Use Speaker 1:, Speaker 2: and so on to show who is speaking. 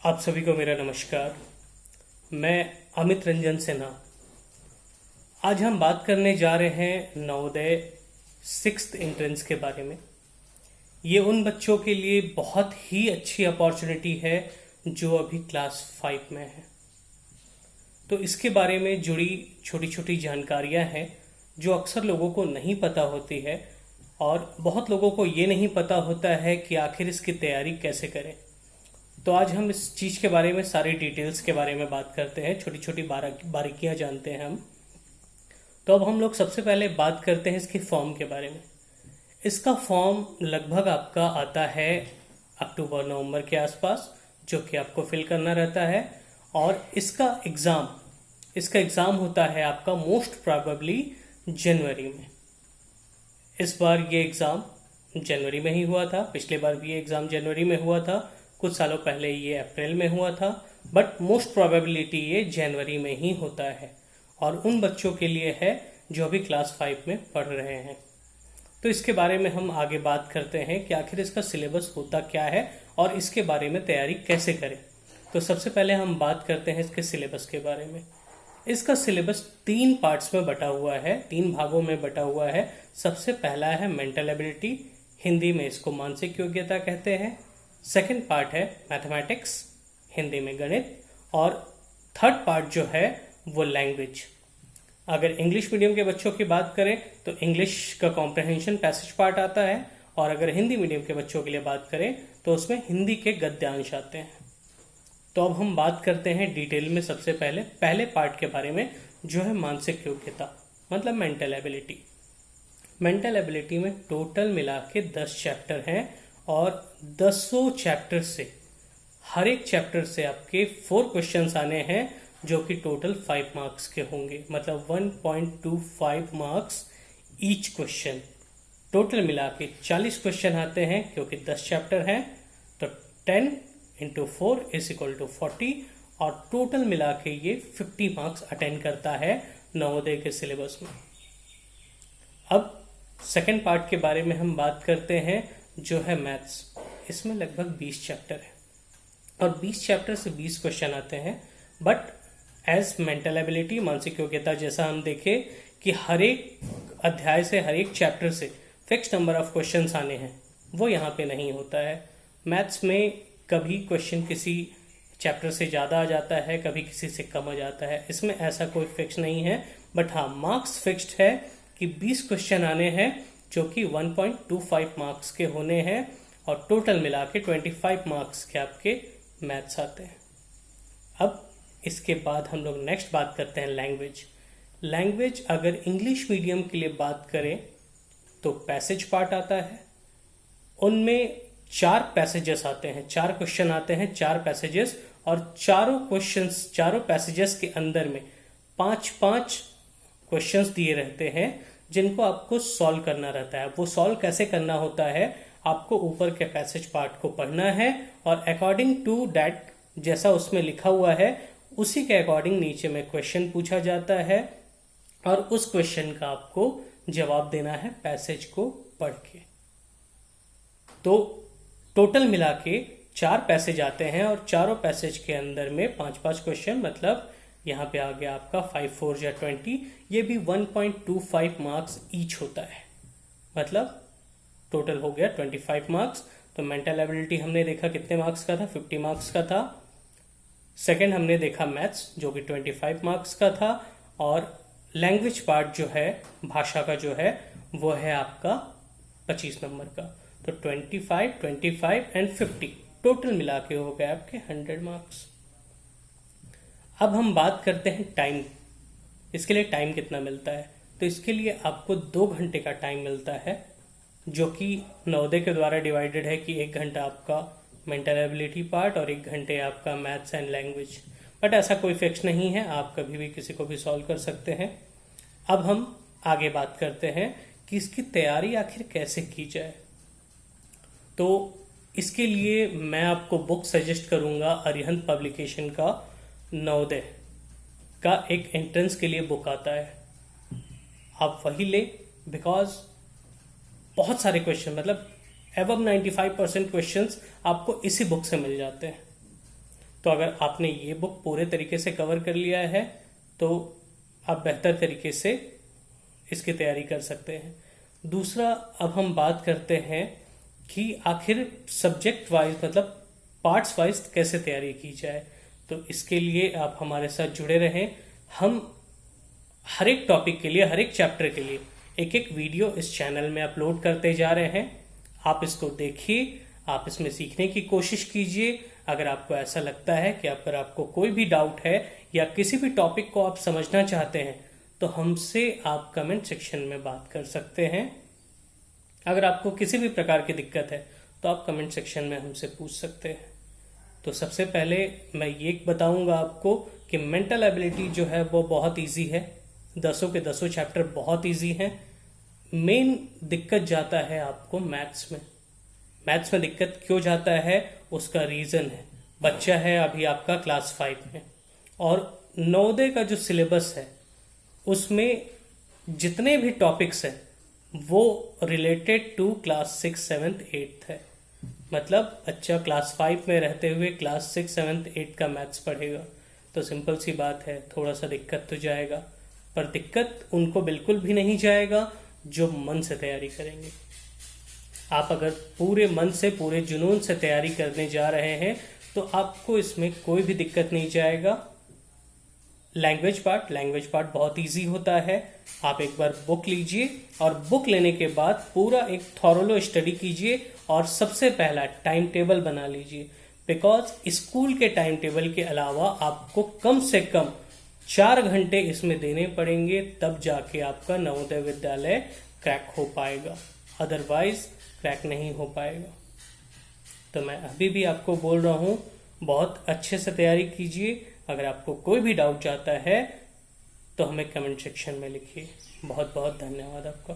Speaker 1: आप सभी को मेरा नमस्कार। मैं अमित रंजन सिन्हा। आज हम बात करने जा रहे हैं नवोदय सिक्स्थ एंट्रेंस के बारे में। ये उन बच्चों के लिए बहुत ही अच्छी अपॉर्चुनिटी है जो अभी क्लास 5 में है। तो इसके बारे में जुड़ी छोटी छोटी जानकारियां हैं जो अक्सर लोगों को नहीं पता होती है, और बहुत लोगों को ये नहीं पता होता है कि आखिर इसकी तैयारी कैसे करें। तो आज हम इस चीज़ के बारे में, सारी डिटेल्स के बारे में बात करते हैं, छोटी छोटी बारीकियां जानते हैं हम। तो अब हम लोग सबसे पहले बात करते हैं इसके फॉर्म के बारे में। इसका फॉर्म लगभग आपका आता है अक्टूबर नवंबर के आसपास, जो कि आपको फिल करना रहता है। और इसका एग्ज़ाम होता है आपका मोस्ट प्रोबेबली जनवरी में। इस बार ये एग्ज़ाम जनवरी में ही हुआ था, पिछले बार भी ये एग्ज़ाम जनवरी में हुआ था, कुछ सालों पहले ये अप्रैल में हुआ था, बट मोस्ट प्रोबेबिलिटी ये जनवरी में ही होता है। और उन बच्चों के लिए है जो अभी क्लास 5 में पढ़ रहे हैं। तो इसके बारे में हम आगे बात करते हैं कि आखिर इसका सिलेबस होता क्या है और इसके बारे में तैयारी कैसे करें। तो सबसे पहले हम बात करते हैं इसके सिलेबस के बारे में। इसका सिलेबस 3 पार्ट्स में बटा हुआ है, 3 भागों में बटा हुआ है। सबसे पहला है मेंटल एबिलिटी, हिंदी में इसको मानसिक योग्यता कहते हैं। सेकंड पार्ट है मैथमेटिक्स, हिंदी में गणित। और थर्ड पार्ट जो है वो लैंग्वेज। अगर इंग्लिश मीडियम के बच्चों की बात करें तो इंग्लिश का कॉम्प्रहेंशन पैसेज पार्ट आता है, और अगर हिंदी मीडियम के बच्चों के लिए बात करें तो उसमें हिंदी के गद्यांश आते हैं। तो अब हम बात करते हैं डिटेल में सबसे पहले पार्ट के बारे में, जो है मानसिक योग्यता, मतलब मेंटल एबिलिटी। मेंटल एबिलिटी में टोटल मिला के 10 चैप्टर हैं, और 10 चैप्टर से, हर एक चैप्टर से आपके 4 क्वेश्चंस आने हैं, जो कि टोटल 5 मार्क्स के होंगे, मतलब 1.25 मार्क्स ईच क्वेश्चन। टोटल मिला के 40 क्वेश्चन आते हैं, क्योंकि 10 चैप्टर हैं। तो 10 × 4 = 40, और टोटल मिला के ये 50 मार्क्स अटेंड करता है नवोदय के सिलेबस में। अब सेकेंड पार्ट के बारे में हम बात करते हैं, जो है मैथ्स। इसमें लगभग 20 चैप्टर है, और 20 चैप्टर से 20 क्वेश्चन आते हैं। बट एज मेंटल एबिलिटी, मानसिक योग्यता, जैसा हम देखें कि हर एक अध्याय से, हर एक चैप्टर से फिक्स नंबर ऑफ क्वेश्चंस आने हैं, वो यहाँ पे नहीं होता है। मैथ्स में कभी क्वेश्चन किसी चैप्टर से ज़्यादा आ जाता है, कभी किसी से कम आ जाता है। इसमें ऐसा कोई फिक्स नहीं है, बट हाँ, मार्क्स फिक्स्ड है कि 20 क्वेश्चन आने हैं, जो कि 1.25 मार्क्स के होने हैं, और टोटल मिला के 25 मार्क्स के आपके मैथ्स आते हैं। अब इसके बाद हम लोग नेक्स्ट बात करते हैं लैंग्वेज। लैंग्वेज अगर इंग्लिश मीडियम के लिए बात करें तो पैसेज पार्ट आता है। उनमें 4 पैसेजेस आते हैं, 4 क्वेश्चन आते हैं, 4 पैसेजेस, और चारों पैसेजेस के अंदर में 5-5 क्वेश्चंस दिए रहते हैं, जिनको आपको सॉल्व करना रहता है। वो सॉल्व कैसे करना होता है, आपको ऊपर के पैसेज पार्ट को पढ़ना है, और अकॉर्डिंग टू दैट, जैसा उसमें लिखा हुआ है उसी के अकॉर्डिंग नीचे में क्वेश्चन पूछा जाता है, और उस क्वेश्चन का आपको जवाब देना है पैसेज को पढ़ के। तो टोटल मिला के 4 पैसेज आते हैं, और चारों पैसेज के अंदर में 5-5 क्वेश्चन, मतलब यहाँ पे आ गया आपका 5×4 = 20। ये भी 1.25 मार्क्स ईच होता है, मतलब टोटल हो गया 25 मार्क्स। तो मेंटल एबिलिटी हमने देखा कितने मार्क्स का था, 50 मार्क्स का था। सेकंड हमने देखा मैथ्स, जो कि 25 मार्क्स का था। और लैंग्वेज पार्ट जो है, भाषा का जो है, वो है आपका 25 नंबर का। तो 25, 25 एंड 50 टोटल मिला के हो गए आपके 100 मार्क्स। अब हम बात करते हैं टाइम। इसके लिए टाइम कितना मिलता है। तो इसके लिए आपको 2 घंटे का टाइम मिलता है, जो कि नवोदय के द्वारा डिवाइडेड है कि 1 घंटा आपका मेंटल एबिलिटी पार्ट और 1 घंटे आपका मैथ्स एंड लैंग्वेज। बट ऐसा कोई फिक्स नहीं है, आप कभी भी किसी को भी सॉल्व कर सकते हैं। अब हम आगे बात करते हैं कि इसकी तैयारी आखिर कैसे की जाए। तो इसके लिए मैं आपको बुक सजेस्ट करूंगा, अरिहंत पब्लिकेशन का नवोदय का एक एंट्रेंस के लिए बुक आता है, आप वही ले। बिकॉज बहुत सारे क्वेश्चन, मतलब एबव 95% क्वेश्चंस आपको इसी बुक से मिल जाते हैं। तो अगर आपने ये बुक पूरे तरीके से कवर कर लिया है तो आप बेहतर तरीके से इसकी तैयारी कर सकते हैं। दूसरा, अब हम बात करते हैं कि आखिर सब्जेक्ट वाइज मतलब पार्ट्स वाइज कैसे तैयारी की जाए। तो इसके लिए आप हमारे साथ जुड़े रहें। हम हर एक टॉपिक के लिए, हर एक चैप्टर के लिए एक एक वीडियो इस चैनल में अपलोड करते जा रहे हैं। आप इसको देखिए, आप इसमें सीखने की कोशिश कीजिए। अगर आपको ऐसा लगता है कि अगर आपको कोई भी डाउट है या किसी भी टॉपिक को आप समझना चाहते हैं तो हमसे आप कमेंट सेक्शन में बात कर सकते हैं। अगर आपको किसी भी प्रकार की दिक्कत है तो आप कमेंट सेक्शन में हमसे पूछ सकते हैं। तो सबसे पहले मैं ये बताऊंगा आपको कि मेंटल एबिलिटी जो है वो बहुत इजी है। 10 के 10 चैप्टर बहुत इजी हैं। मेन दिक्कत जाता है आपको मैथ्स में। मैथ्स में दिक्कत क्यों जाता है उसका रीज़न है, बच्चा है अभी आपका क्लास 5 में और नवोदय का जो सिलेबस है उसमें जितने भी टॉपिक्स हैं वो रिलेटेड टू क्लास 6, 7, 8 है। मतलब बच्चा क्लास 5 में रहते हुए क्लास 6, 7, 8 का मैथ्स पढ़ेगा तो सिंपल सी बात है, थोड़ा सा दिक्कत तो जाएगा। पर दिक्कत उनको बिल्कुल भी नहीं जाएगा जो मन से तैयारी करेंगे। आप अगर पूरे मन से, पूरे जुनून से तैयारी करने जा रहे हैं तो आपको इसमें कोई भी दिक्कत नहीं जाएगा। लैंग्वेज पार्ट बहुत इजी होता है। आप एक बार बुक लीजिए और बुक लेने के बाद पूरा एक थॉरोलो स्टडी कीजिए और सबसे पहला टाइम टेबल बना लीजिए। बिकॉज स्कूल के टाइम टेबल के अलावा आपको कम से कम 4 घंटे इसमें देने पड़ेंगे, तब जाके आपका नवोदय विद्यालय क्रैक हो पाएगा, अदरवाइज क्रैक नहीं हो पाएगा। तो मैं अभी भी आपको बोल रहा हूँ, बहुत अच्छे से तैयारी कीजिए। अगर आपको कोई भी डाउट जाता है तो हमें कमेंट सेक्शन में लिखिए। बहुत बहुत धन्यवाद आपका।